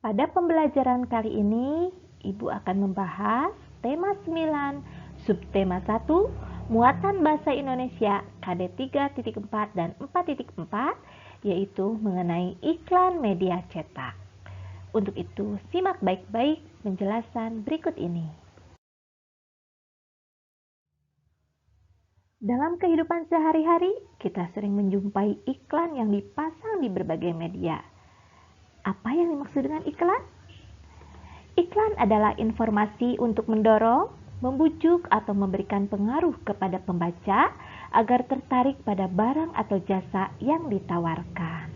Pada pembelajaran kali ini, Ibu akan membahas tema 9, subtema 1, muatan bahasa Indonesia KD 3.4 dan 4.4, yaitu mengenai iklan media cetak. Untuk itu, simak baik-baik penjelasan berikut ini. Dalam kehidupan sehari-hari, kita sering menjumpai iklan yang dipasang di berbagai media. Apa yang dimaksud dengan iklan? Iklan adalah informasi untuk mendorong, membujuk, atau memberikan pengaruh kepada pembaca agar tertarik pada barang atau jasa yang ditawarkan.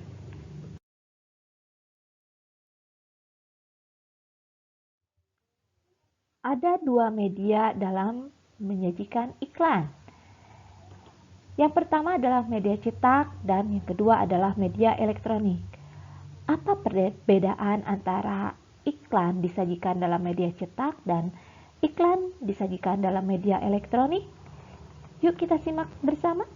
Ada dua media dalam menyajikan iklan. Yang pertama adalah media cetak dan yang kedua adalah media elektronik. Apa perbedaan antara iklan disajikan dalam media cetak dan iklan disajikan dalam media elektronik? Yuk kita simak bersama.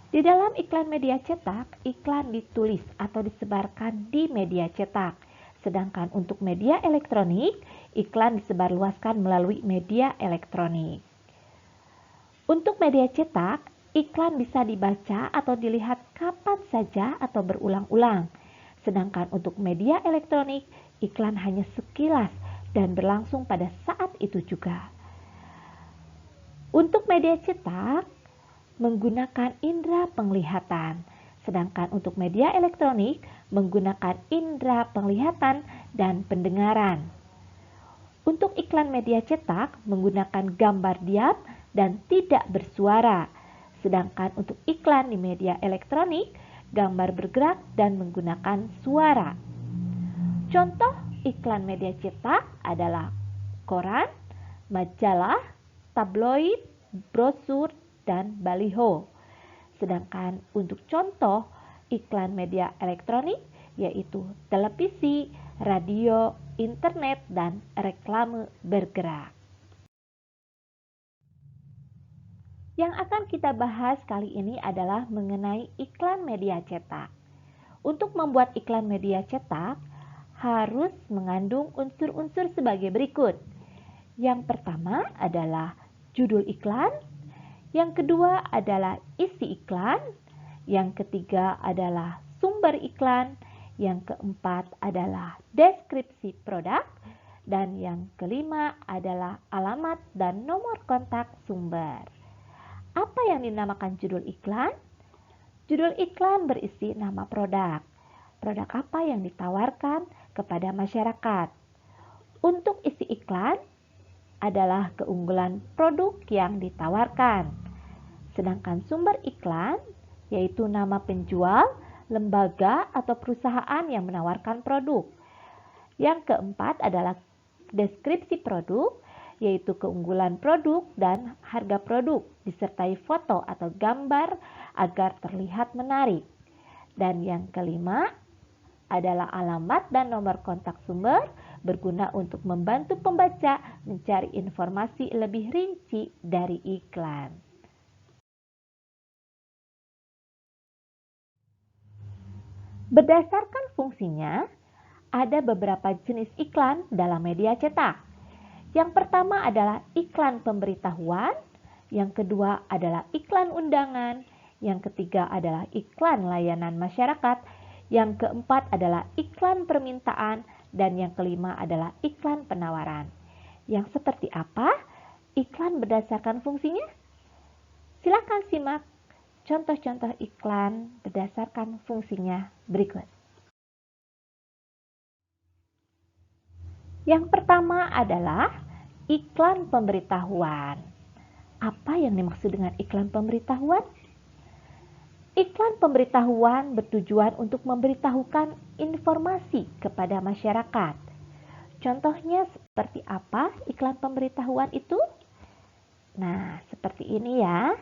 Di dalam iklan media cetak, iklan ditulis atau disebarkan di media cetak. Sedangkan untuk media elektronik, iklan disebarluaskan melalui media elektronik. Untuk media cetak, iklan bisa dibaca atau dilihat kapan saja atau berulang-ulang. Sedangkan untuk media elektronik, iklan hanya sekilas dan berlangsung pada saat itu juga. Untuk media cetak, menggunakan indera penglihatan. Sedangkan untuk media elektronik, menggunakan indera penglihatan dan pendengaran. Untuk iklan media cetak, menggunakan gambar diam dan tidak bersuara. Sedangkan untuk iklan di media elektronik, gambar bergerak dan menggunakan suara. Contoh iklan media cetak adalah koran, majalah, tabloid, brosur, dan baliho. Sedangkan untuk contoh iklan media elektronik yaitu televisi, radio, internet, dan reklame bergerak. Yang akan kita bahas kali ini adalah mengenai iklan media cetak. Untuk membuat iklan media cetak, harus mengandung unsur-unsur sebagai berikut. Yang pertama adalah judul iklan, yang kedua adalah isi iklan, yang ketiga adalah sumber iklan, yang keempat adalah deskripsi produk, dan yang kelima adalah alamat dan nomor kontak sumber. Apa yang dinamakan judul iklan? Judul iklan berisi nama produk. Produk apa yang ditawarkan kepada masyarakat. Untuk isi iklan adalah keunggulan produk yang ditawarkan. Sedangkan sumber iklan yaitu nama penjual, lembaga atau perusahaan yang menawarkan produk. Yang keempat adalah deskripsi produk, yaitu keunggulan produk dan harga produk, disertai foto atau gambar agar terlihat menarik. Dan yang kelima adalah alamat dan nomor kontak sumber, berguna untuk membantu pembaca mencari informasi lebih rinci dari iklan. Berdasarkan fungsinya, ada beberapa jenis iklan dalam media cetak. Yang pertama adalah iklan pemberitahuan, yang kedua adalah iklan undangan, yang ketiga adalah iklan layanan masyarakat, yang keempat adalah iklan permintaan, dan yang kelima adalah iklan penawaran. Yang seperti apa iklan berdasarkan fungsinya? Silakan simak contoh-contoh iklan berdasarkan fungsinya berikut. Yang pertama adalah iklan pemberitahuan. Apa yang dimaksud dengan iklan pemberitahuan? Iklan pemberitahuan bertujuan untuk memberitahukan informasi kepada masyarakat. Contohnya seperti apa iklan pemberitahuan itu? Nah, seperti ini ya.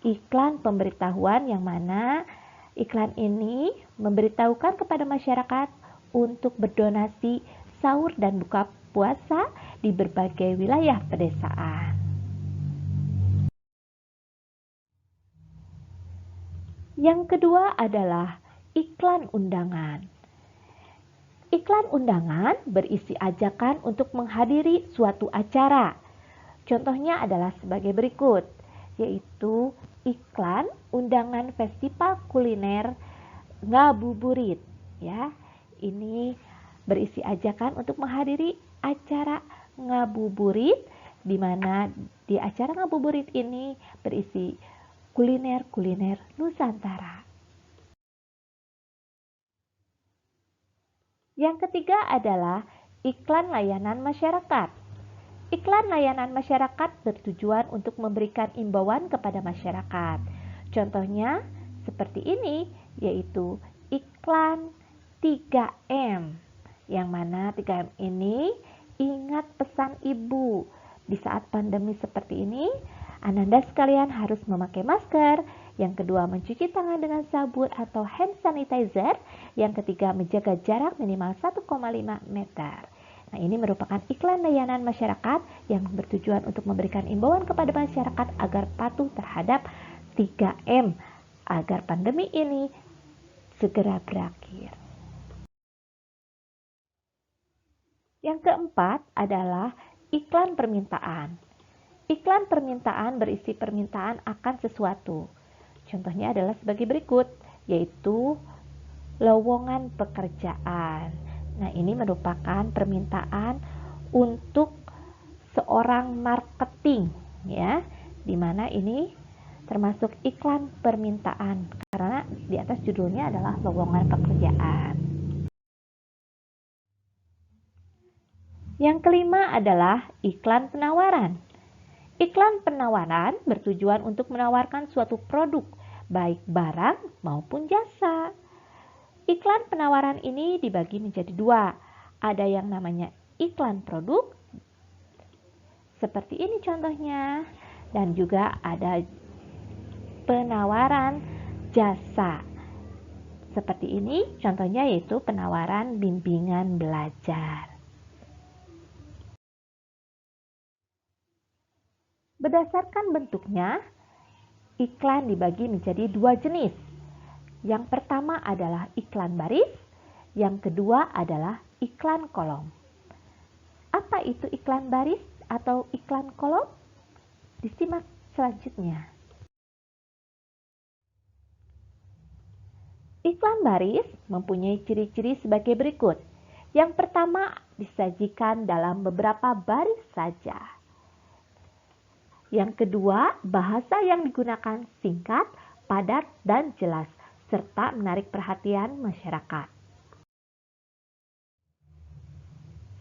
Iklan pemberitahuan yang mana iklan ini memberitahukan kepada masyarakat untuk berdonasi sahur dan buka puasa di berbagai wilayah pedesaan. Yang kedua adalah iklan undangan. Iklan undangan berisi ajakan untuk menghadiri suatu acara. Contohnya adalah sebagai berikut, yaitu iklan undangan festival kuliner ngabuburit. Ya, ini berisi ajakan untuk menghadiri acara ngabuburit, di mana di acara ngabuburit ini berisi kuliner-kuliner Nusantara. Yang ketiga adalah iklan layanan masyarakat. Iklan layanan masyarakat bertujuan untuk memberikan imbauan kepada masyarakat. Contohnya seperti ini, yaitu iklan 3M. Yang mana 3M ini ingat pesan ibu. Di saat pandemi seperti ini, Ananda sekalian harus memakai masker. Yang kedua, mencuci tangan dengan sabun atau hand sanitizer. Yang ketiga, menjaga jarak minimal 1,5 meter. Nah, ini merupakan iklan layanan masyarakat yang bertujuan untuk memberikan imbauan kepada masyarakat agar patuh terhadap 3M agar pandemi ini segera berakhir. Yang keempat adalah iklan permintaan. Iklan permintaan berisi permintaan akan sesuatu. Contohnya adalah sebagai berikut, yaitu lowongan pekerjaan. Nah, ini merupakan permintaan untuk seorang marketing, ya, di mana ini termasuk iklan permintaan karena di atas judulnya adalah lowongan pekerjaan. Yang kelima adalah iklan penawaran. Iklan penawaran bertujuan untuk menawarkan suatu produk, baik barang maupun jasa. Iklan penawaran ini dibagi menjadi dua. Ada yang namanya iklan produk, seperti ini contohnya, dan juga ada penawaran jasa. Seperti ini contohnya, yaitu penawaran bimbingan belajar. Berdasarkan bentuknya, iklan dibagi menjadi dua jenis. Yang pertama adalah iklan baris, yang kedua adalah iklan kolom. Apa itu iklan baris atau iklan kolom? Disimak selanjutnya. Iklan baris mempunyai ciri-ciri sebagai berikut. Yang pertama, disajikan dalam beberapa baris saja. Yang kedua, bahasa yang digunakan singkat, padat, dan jelas, serta menarik perhatian masyarakat.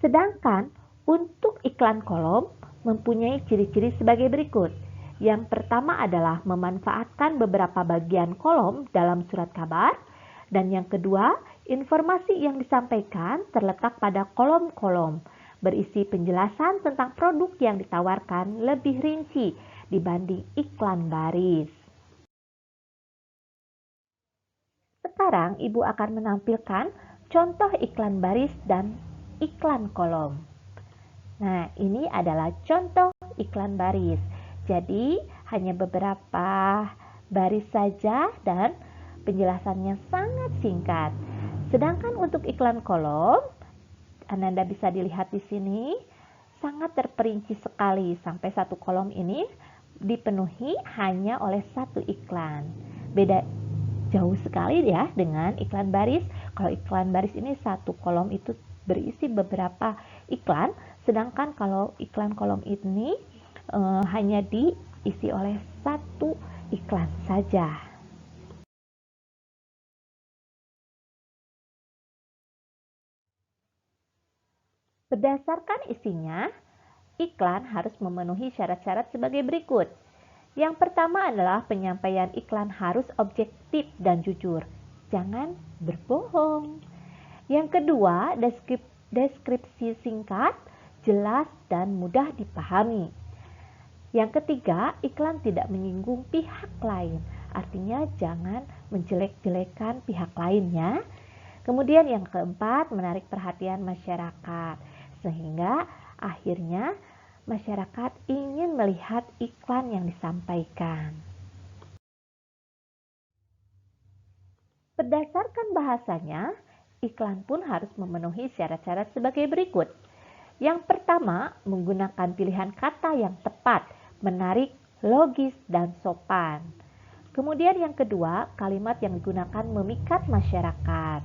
Sedangkan untuk iklan kolom mempunyai ciri-ciri sebagai berikut. Yang pertama adalah memanfaatkan beberapa bagian kolom dalam surat kabar, dan yang kedua, informasi yang disampaikan terletak pada kolom-kolom, berisi penjelasan tentang produk yang ditawarkan lebih rinci dibanding iklan baris. Sekarang Ibu akan menampilkan contoh iklan baris dan iklan kolom. Nah, ini adalah contoh iklan baris. Jadi, hanya beberapa baris saja dan penjelasannya sangat singkat. Sedangkan untuk iklan kolom, Ananda bisa dilihat di sini, sangat terperinci sekali sampai satu kolom ini dipenuhi hanya oleh satu iklan. Beda jauh sekali ya dengan iklan baris. Kalau iklan baris ini satu kolom itu berisi beberapa iklan, sedangkan kalau iklan kolom ini hanya diisi oleh satu iklan saja. Berdasarkan isinya, iklan harus memenuhi syarat-syarat sebagai berikut. Yang pertama adalah penyampaian iklan harus objektif dan jujur. Jangan berbohong. Yang kedua, deskripsi singkat, jelas, dan mudah dipahami. Yang ketiga, iklan tidak menyinggung pihak lain. Artinya jangan menjelek-jelekan pihak lainnya. Kemudian yang keempat, menarik perhatian masyarakat. Sehingga akhirnya masyarakat ingin melihat iklan yang disampaikan. Berdasarkan bahasanya, iklan pun harus memenuhi syarat-syarat sebagai berikut. Yang pertama, menggunakan pilihan kata yang tepat, menarik, logis, dan sopan. Kemudian yang kedua, kalimat yang digunakan memikat masyarakat.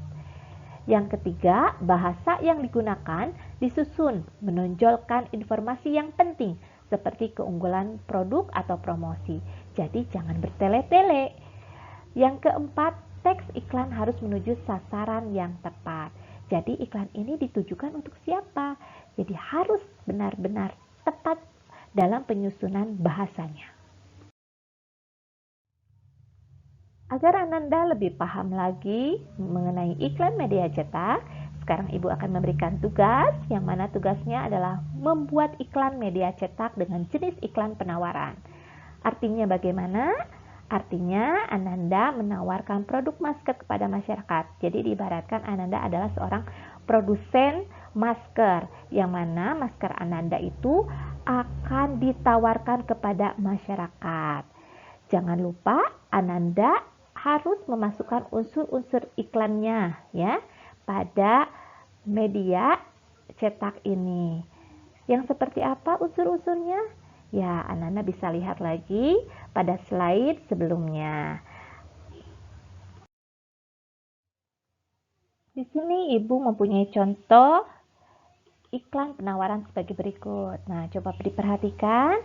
Yang ketiga, bahasa yang digunakan disusun menonjolkan informasi yang penting seperti keunggulan produk atau promosi. Jadi jangan bertele-tele. Yang keempat, teks iklan harus menuju sasaran yang tepat. Jadi iklan ini ditujukan untuk siapa? Jadi harus benar-benar tepat dalam penyusunan bahasanya. Agar Ananda lebih paham lagi mengenai iklan media cetak, sekarang Ibu akan memberikan tugas, yang mana tugasnya adalah membuat iklan media cetak dengan jenis iklan penawaran. Artinya bagaimana? Artinya Ananda menawarkan produk masker kepada masyarakat. Jadi diibaratkan Ananda adalah seorang produsen masker, yang mana masker Ananda itu akan ditawarkan kepada masyarakat. Jangan lupa Ananda harus memasukkan unsur-unsur iklannya ya pada media cetak ini. Yang seperti apa unsur-unsurnya? Ya, Ananda bisa lihat lagi pada slide sebelumnya. Di sini Ibu mempunyai contoh iklan penawaran sebagai berikut. Nah, coba diperhatikan.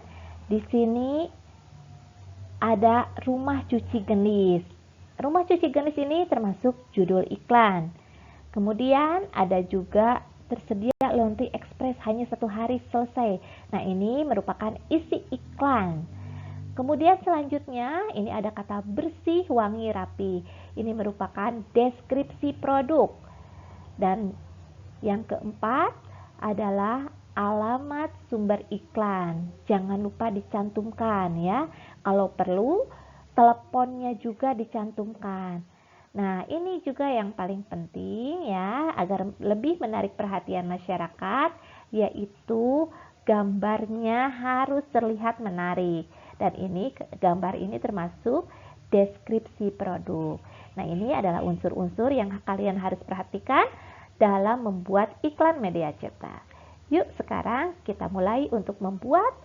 Di sini ada rumah cuci gendis. Rumah cuci gendis ini termasuk judul iklan. Kemudian ada juga tersedia laundry express hanya 1 hari selesai. Nah, ini merupakan isi iklan. Kemudian selanjutnya ini ada kata bersih, wangi, rapi. Ini merupakan deskripsi produk. Dan yang keempat adalah alamat sumber iklan. Jangan lupa dicantumkan ya. Kalau perlu, teleponnya juga dicantumkan. Nah, ini juga yang paling penting ya, agar lebih menarik perhatian masyarakat, yaitu gambarnya harus terlihat menarik. Dan ini gambar ini termasuk deskripsi produk. Nah, ini adalah unsur-unsur yang kalian harus perhatikan dalam membuat iklan media cetak. Yuk, sekarang kita mulai untuk membuat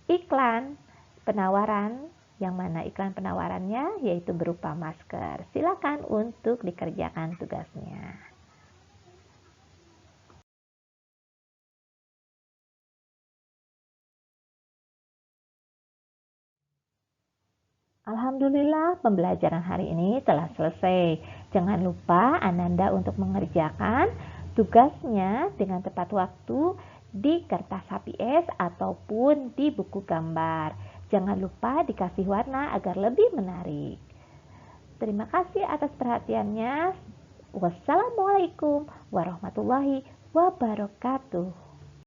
iklan penawaran, yang mana iklan penawarannya yaitu berupa masker. Silakan untuk dikerjakan tugasnya. Alhamdulillah, pembelajaran hari ini telah selesai. Jangan lupa Ananda untuk mengerjakan tugasnya dengan tepat waktu di kertas HPS ataupun di buku gambar. Jangan lupa dikasih warna agar lebih menarik. Terima kasih atas perhatiannya. Wassalamualaikum warahmatullahi wabarakatuh.